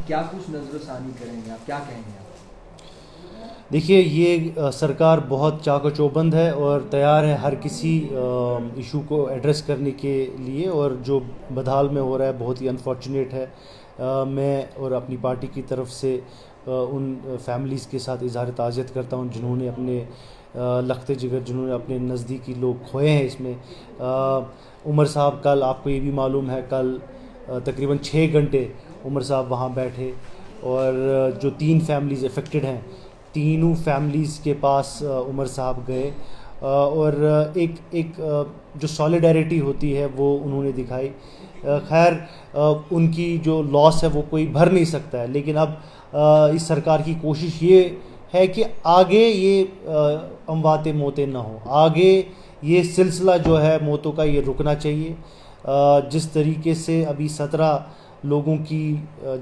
क्या कुछ नज़रसानी करेंगे आप, क्या कहेंगे आप? देखिए, ये सरकार बहुत चाको-चौबंद है और तैयार है हर किसी इशू को एड्रेस करने के लिए, और जो बदहाल में हो रहा है बहुत ही अनफॉर्चुनेट है। मैं और अपनी पार्टी की तरफ से उन फैमिलीज़ के साथ इज़हार ताज़ियत करता हूँ जिन्होंने अपने लखते जिगर, जिन्होंने अपने नज़दीकी लोग खोए हैं इसमें। उमर साहब, कल आपको ये भी मालूम है, कल तकरीबन 6 घंटे उमर साहब वहाँ बैठे, और जो 3 फैमिलीज़ अफेक्टेड हैं, तीनों फैमिलीज़ के पास उमर साहब गए, और एक एक जो सॉलिडारिटी होती है वो उन्होंने दिखाई। खैर, उनकी जो लॉस है वो कोई भर नहीं सकता है, लेकिन अब इस सरकार की कोशिश ये है कि आगे ये अमवाते मौतें ना हो, आगे ये सिलसिला जो है मौतों का ये रुकना चाहिए। जिस तरीके से अभी 17 लोगों की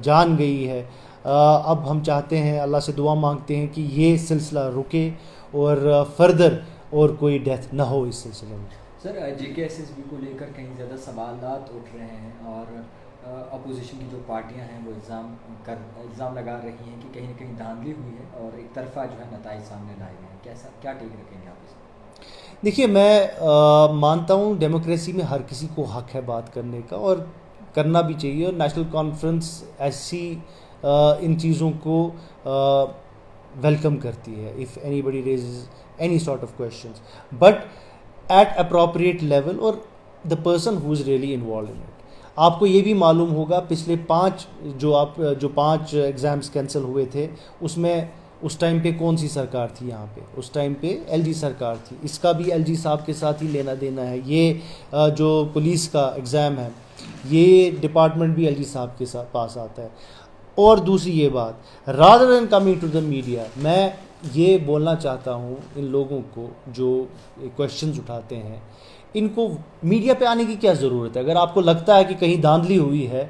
जान गई है, अब हम चाहते हैं, अल्लाह से दुआ मांगते हैं कि ये सिलसिला रुके और फर्दर और कोई डेथ ना हो इस सिलसिले में। सर, JK-SSB को लेकर कहीं ज़्यादा सवालात उठ रहे हैं और अपोजिशन की जो पार्टियां हैं वो इल्ज़ाम लगा रही हैं कि कहीं ना कहीं धांधली हुई है और एक तरफा जो है नताइज सामने लाए गए हैं। कैसा, क्या टेक रखेंगे आप इसमें? देखिए, मैं मानता हूँ डेमोक्रेसी में हर किसी को हक है बात करने का, और करना भी चाहिए, और नेशनल कॉन्फ्रेंस ऐसी इन चीज़ों को वेलकम करती है, if anybody raises any sort of questions, but at appropriate level, और the person who is really involve in it. आपको ये भी मालूम होगा, पिछले 5 जो 5 एग्ज़ाम्स कैंसिल हुए थे, उसमें उस टाइम पे कौन सी सरकार थी यहाँ पे? उस टाइम पे LG सरकार थी। इसका भी LG साहब के साथ ही लेना देना है। ये जो पुलिस का एग्ज़ाम है, ये डिपार्टमेंट भी LG साहब के साथ पास आता है। और दूसरी ये बात, rather than coming to the media, मैं ये बोलना चाहता हूँ इन लोगों को जो क्वेश्चंस उठाते हैं, इनको मीडिया पे आने की क्या ज़रूरत है? अगर आपको लगता है कि कहीं धांधली हुई है,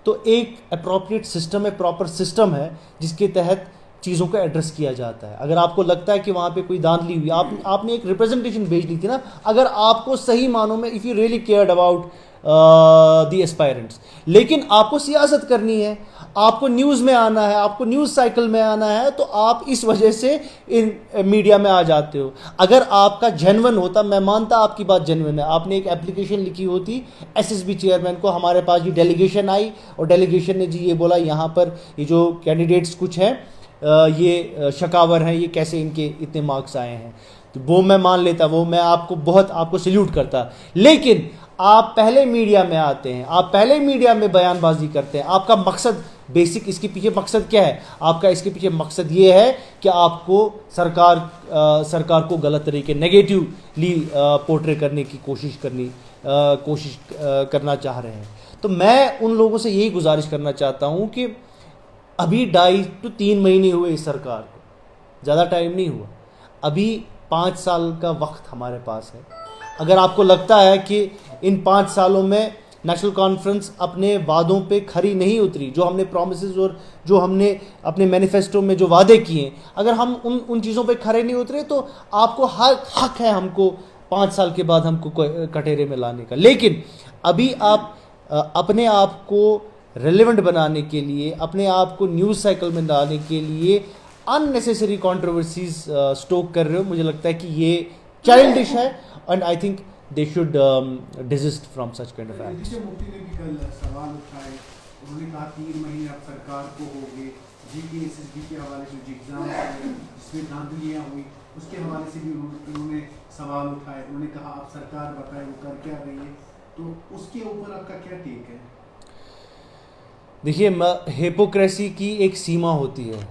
तो एक अप्रोप्रिएट सिस्टम है, प्रॉपर सिस्टम है जिसके तहत चीज़ों को एड्रेस किया जाता है। अगर आपको लगता है कि वहाँ पे कोई धांधली हुई, आपने एक रिप्रेजेंटेशन भेजनी थी ना। अगर आपको सही मानों में, if you really cared about the aspirants, लेकिन आपको सियासत करनी है, आपको न्यूज़ में आना है, आपको न्यूज़ साइकिल में आना है, तो आप इस वजह से इन मीडिया में आ जाते हो। अगर आपका जेन्युइन होता, मैं मानता आपकी बात जेन्युइन है, आपने एक एप्लीकेशन लिखी होती SSB चेयरमैन को, हमारे पास ये डेलीगेशन आई और डेलीगेशन ने जी ये बोला यहाँ पर ये जो कैंडिडेट्स कुछ हैं ये शकावर हैं, ये कैसे इनके इतने मार्क्स आए हैं, तो वो मैं मान लेता, वो मैं आपको सल्यूट करता। लेकिन आप पहले मीडिया में आते हैं, आप पहले मीडिया में बयानबाजी करते हैं। आपका मकसद बेसिक, इसके पीछे मकसद क्या है आपका? इसके पीछे मकसद ये है कि आपको सरकार को गलत तरीके, नेगेटिवली पोर्ट्रे करने की कोशिश करना चाह रहे हैं। तो मैं उन लोगों से यही गुजारिश करना चाहता हूँ कि अभी 2.5 to 3 महीने हुए इस सरकार को, ज़्यादा टाइम नहीं हुआ, अभी 5 साल का वक्त हमारे पास है। अगर आपको लगता है कि इन 5 सालों में नेशनल कॉन्फ्रेंस अपने वादों पे खरी नहीं उतरी, जो हमने प्रोमिसेस और जो हमने अपने मैनिफेस्टो में जो वादे किए, अगर हम उन चीज़ों पे खरे नहीं उतरे, तो आपको हक है हमको 5 साल के बाद हमको कटहरे में लाने का। लेकिन अभी आप अपने आप को रेलेवेंट बनाने के लिए, अपने आप को न्यूज़ साइकिल में डालने के लिए अननेसेसरी कंट्रोवर्सीज स्टोक कर रहे हो। मुझे लगता है कि ये चाइल्डिश है, and I think they should desist from such kind of acts. Mufti ने भी कल सवाल उठाए, उन्होंने कहा 3 महीने अब सरकार को हो गए, JK-SSB के हवाले से जो एग्जाम जिसमें धांधलियाँ हुई उसके हवाले से भी उन्होंने सवाल उठाए। उन्होंने कहा आप सरकार बताए वो कर क्या रही है, तो उसके ऊपर आपका क्या टेक है? देखिए, हिपोक्रेसी की एक सीमा होती है,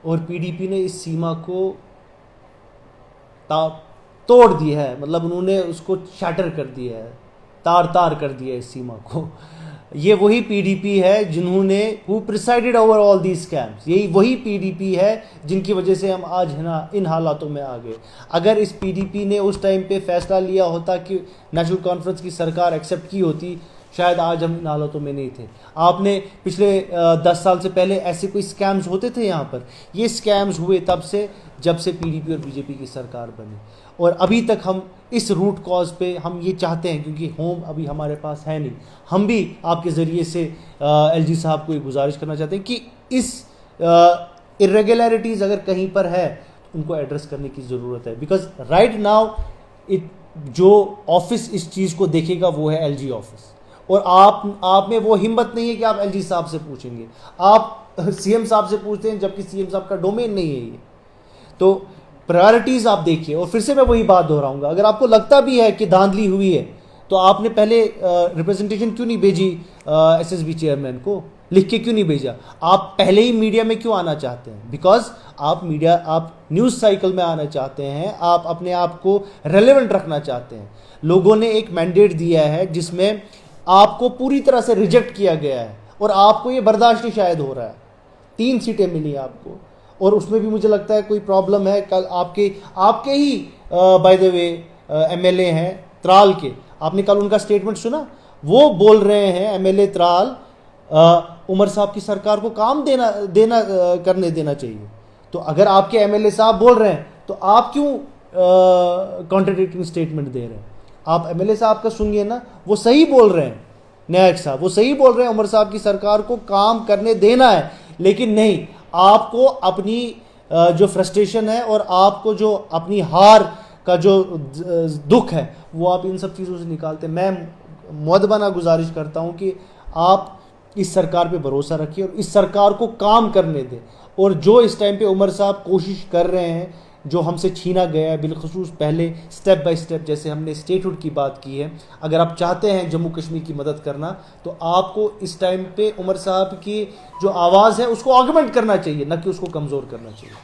और PDP ने इस सीमा को तोड़ दिया है, मतलब उन्होंने उसको शैटर कर दिया है, तार कर दिया है इस सीमा को। ये वही PDP है जिन्होंने who presided over all these scams, यही वही PDP है जिनकी वजह से हम आज है ना इन हालातों में आ गए। अगर इस PDP ने उस टाइम पे फैसला लिया होता कि नेशनल कॉन्फ्रेंस की सरकार एक्सेप्ट की होती, शायद आज हम इन हालातों में नहीं थे। आपने पिछले 10 साल से पहले ऐसे कोई स्कैम्स होते थे यहाँ पर? ये स्कैम्स हुए तब से जब से पीडीपी और बीजेपी की सरकार बनी, और अभी तक हम इस रूट कॉज पे हम ये चाहते हैं, क्योंकि होम अभी हमारे पास है नहीं, हम भी आपके ज़रिए से एलजी साहब को एक गुजारिश करना चाहते हैं कि इस इरेगुलरिटीज़ अगर कहीं पर है तो उनको एड्रेस करने की ज़रूरत है। बिकॉज राइट नाउ जो ऑफिस इस चीज़ को देखेगा वो है एलजी ऑफिस, और आप में वो हिम्मत नहीं है कि आप एलजी साहब से पूछेंगे, आप सीएम साहब से पूछते हैं, जबकि सीएम साहब का डोमेन नहीं है ये। तो प्रायोरिटीज़ आप देखिए, और फिर से मैं वही बात दोहराऊंगा, अगर आपको लगता भी है कि धांधली हुई है तो आपने पहले रिप्रेजेंटेशन क्यों नहीं भेजी एसएसबी चेयरमैन को, लिख के क्यों नहीं भेजा? आप पहले ही मीडिया में क्यों आना चाहते हैं? बिकॉज आप न्यूज़ साइकिल में आना चाहते हैं, आप अपने आप को रेलेवेंट रखना चाहते हैं। लोगों ने एक मैंडेट दिया है जिसमें आपको पूरी तरह से रिजेक्ट किया गया है, और आपको ये बर्दाश्त नहीं शायद हो रहा है। 3 सीटें मिली आपको, और उसमें भी मुझे लगता है कोई प्रॉब्लम है। कल आपके ही बाय द वे एमएलए हैं त्राल के, आपने कल उनका स्टेटमेंट सुना? वो बोल रहे हैं एमएलए त्राल, उमर साहब की सरकार को काम करने देना चाहिए। तो अगर आपके एमएलए साहब बोल रहे हैं तो आप क्यों कॉन्ट्राडिक्टिंग स्टेटमेंट दे रहे हैं? आप एमएलए साहब का सुनिए ना, वो सही बोल रहे हैं, नायक साहब वो सही बोल रहे हैं, उमर साहब की सरकार को काम करने देना है। लेकिन नहीं, आपको अपनी जो फ्रस्ट्रेशन है और आपको जो अपनी हार का जो दुख है वो आप इन सब चीज़ों से निकालते हैं। मैं मुअद्दबना गुजारिश करता हूं कि आप इस सरकार पे भरोसा रखिए और इस सरकार को काम करने दें, और जो इस टाइम पे उमर साहब कोशिश कर रहे हैं, जो हमसे छीना गया है, बिलखुसूस पहले स्टेप बाय स्टेप जैसे हमने स्टेटहुड की बात की है, अगर आप चाहते हैं जम्मू कश्मीर की मदद करना तो आपको इस टाइम पे उमर साहब की जो आवाज़ है उसको ऑगमेंट करना चाहिए, न कि उसको कमज़ोर करना चाहिए।